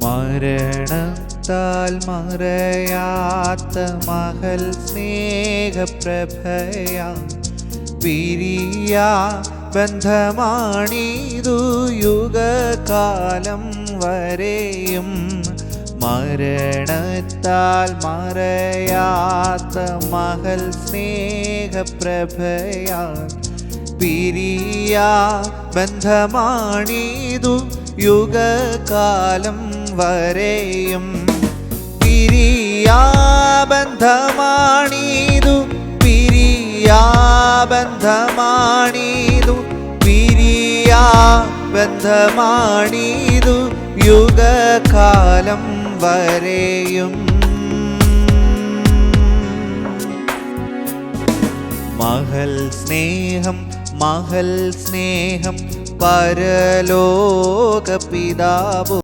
മരണത്താൽ മറയാത്ത മഹൽ സ്നേഹപ്രഭയാ പിരിയാ ബന്ധമാണിതു യുഗകാലം വരെയും. മരണത്താൽ മറയാത്ത മഹൽ സ്നേഹപ്രഭയാ പിരിയാ ബന്ധമാണിതു യുഗകാലം വരെയും. പിരിയാ ബന്ധമാണിതു പിരിയാ ബന്ധമാണിതു പിരിയാ ബന്ധമാണിതു യുഗകാലം വരെയും. മഹൽ സ്നേഹം മഹൽ സ്നേഹം പരലോക പിതാവ്